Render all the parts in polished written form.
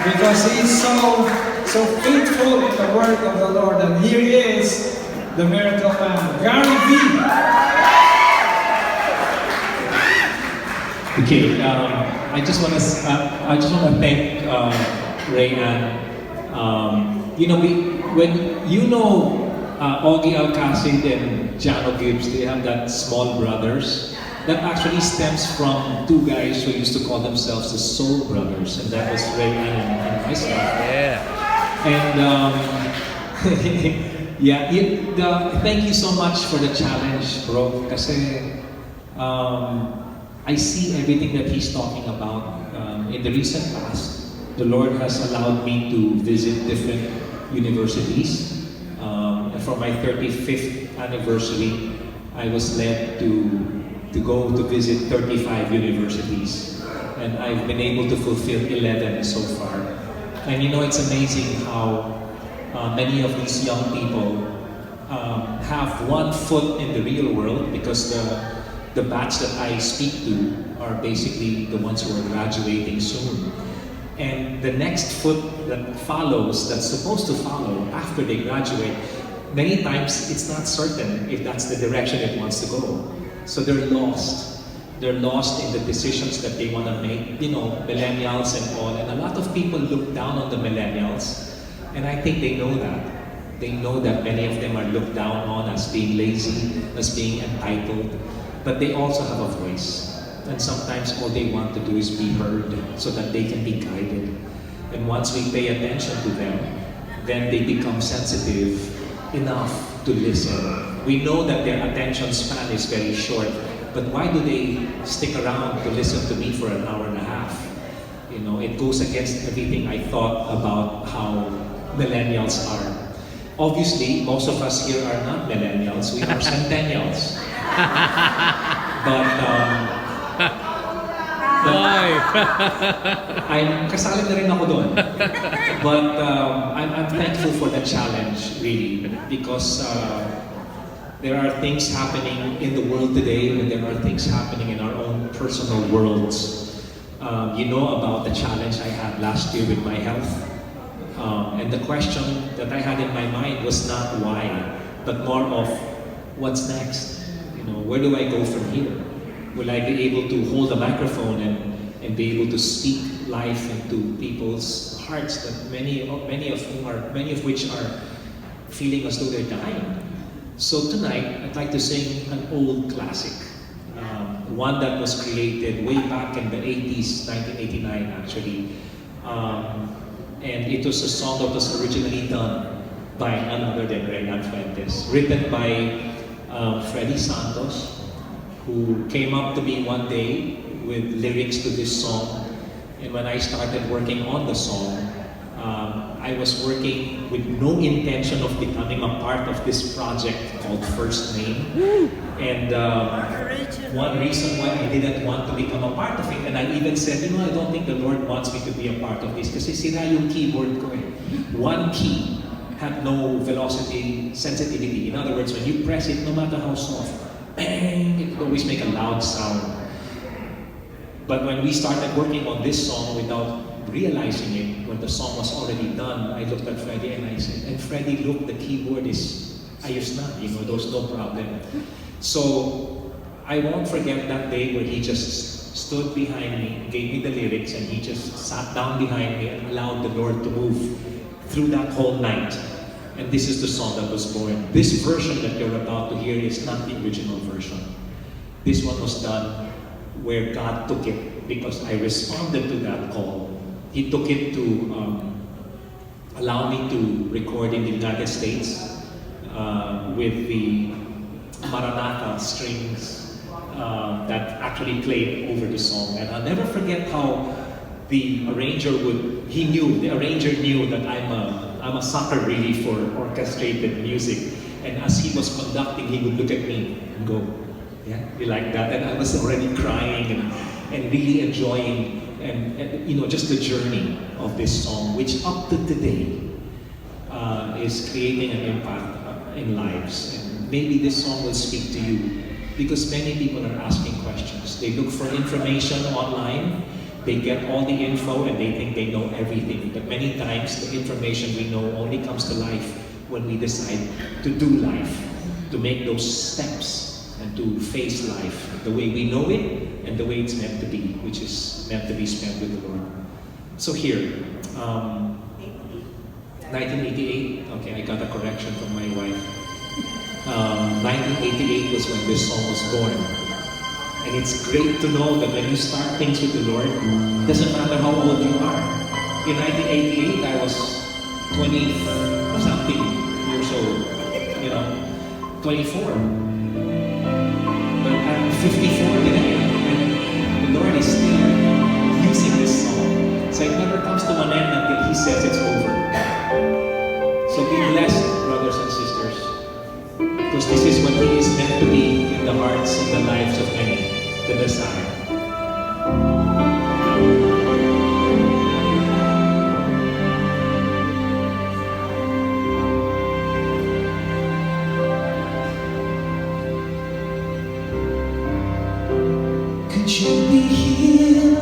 because He is so faithful in the work of the Lord. And here is the miracle man, Gary V. Okay, I just want to thank Ray Ann. Augie Alcacid and Jano Gibbs, they have that small brothers. That actually stems from two guys who used to call themselves the Soul Brothers, and that was Ray Ann and myself. Yeah. And thank you so much for the challenge, bro. Kasi I see everything that he's talking about. In the recent past, the Lord has allowed me to visit different universities. For my 35th anniversary, I was led to go to visit 35 universities. And I've been able to fulfill 11 so far. And it's amazing how many of these young people have one foot in the real world, because the batch that I speak to are basically the ones who are graduating soon. And the next foot that follows, that's supposed to follow after they graduate, many times it's not certain if that's the direction it wants to go. So they're lost. They're lost in the decisions that they want to make, millennials and all. And a lot of people look down on the millennials, and I think they know that. They know that many of them are looked down on as being lazy, as being entitled. But they also have a voice. And sometimes all they want to do is be heard so that they can be guided. And once we pay attention to them, then they become sensitive enough to listen. We know that their attention span is very short, but why do they stick around to listen to me for an hour and a half? It goes against everything I thought about how millennials are. Obviously, most of us here are not millennials, we are centennials. I'm kasali na rin ako doon. But I'm thankful for the challenge, really, because there are things happening in the world today, and there are things happening in our own personal worlds. You know about the challenge I had last year with my health. And the question that I had in my mind was not why, but more of what's next? Where do I go from here? Will I be able to hold a microphone and be able to speak life into people's hearts that many of which are feeling as though they're dying? So tonight, I'd like to sing an old classic, one that was created way back in the 80s, 1989 actually. And it was a song that was originally done by none other than Renan Fuentes, written by Freddy Santos, who came up to me one day with lyrics to this song. And when I started working on the song, I was working with no intention of becoming a part of this project called First Name. And one reason why I didn't want to become a part of it, and I even said, I don't think the Lord wants me to be a part of this, kasi sira yung keyboard ko eh. One key had no velocity sensitivity. In other words, when you press it, no matter how soft, bang, it would always make a loud sound. But when we started working on this song without realizing it, when the song was already done, I looked at Freddie and I said, and Freddie, look, the keyboard is ayos na, there's no problem. So I won't forget that day where he just stood behind me, gave me the lyrics, and he just sat down behind me and allowed the Lord to move through that whole night. And this is the song that was born. This version that you're about to hear is not the original version. This one was done where God took it because I responded to that call. He took it to allow me to record in the United States with the Maranatha strings that actually played over the song. And I'll never forget how the arranger knew that I'm a sucker really for orchestrated music. And as he was conducting, he would look at me and go, yeah, you like that? And I was already crying and really enjoying and just the journey of this song, which up to today is creating an impact in lives. And maybe this song will speak to you because many people are asking questions. They look for information online They get all the info and they think they know everything. But many times the information we know only comes to life when we decide to do life, to make those steps and to face life the way we know it and the way it's meant to be, which is meant to be spent with the Lord. So here, 1988, okay, I got a correction from my wife. 1988 was when this song was born. And it's great to know that when you start things with the Lord, it doesn't matter how old you are. In 1988, I was 20 something years old, 24. But I'm 54 today, and the Lord is still using this song. So it never comes to an end until He says it's over. So be blessed, brothers and sisters, because this is what He is meant to be in the hearts and the lives of many, the Messiah. Could you be here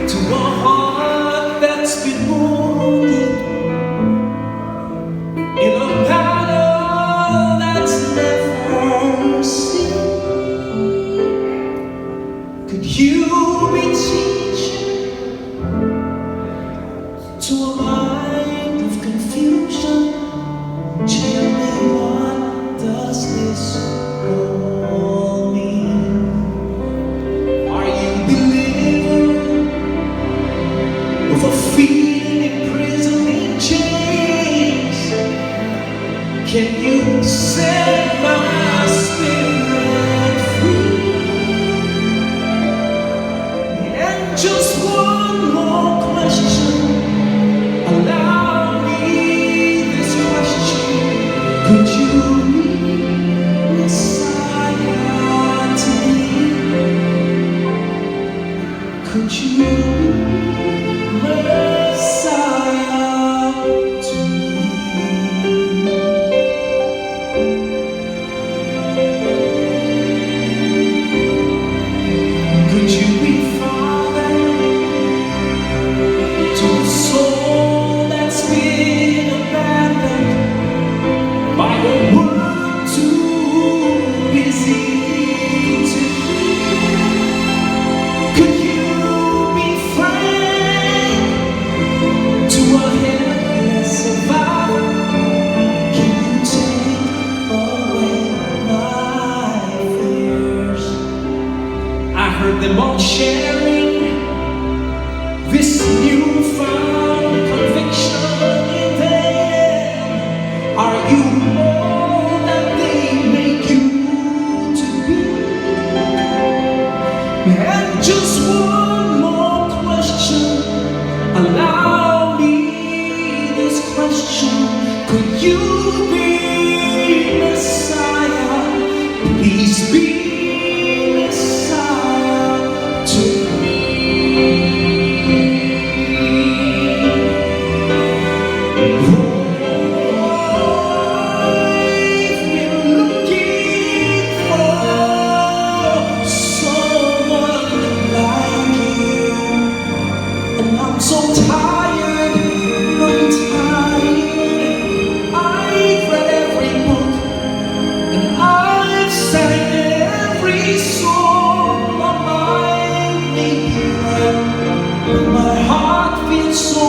to a heart that's been wounded in a battle that's never seen? Could you be teaching to a mind of confusion? Tell me, what does this all mean? Are you believer with a feeling imprisoned in chains? Can you set my spirit free? And just one more question, allow me this question: could you be Messiah to me? Could you be Messiah to me? Could you be Father to a soul that's been abandoned by a world too busy to hear? Could you be frank to a helpless survivor? Can you take away my fears? I heard them all sharing this newfound conviction in them. Are you all that they make you to be? And just one more question, allow me this question: could you be Messiah? Please be Messiah to me. I've been looking for someone like you, and I'm so tired, I'm tired. I've read every book and I've sang every song. My mind may be right, but my heart feels so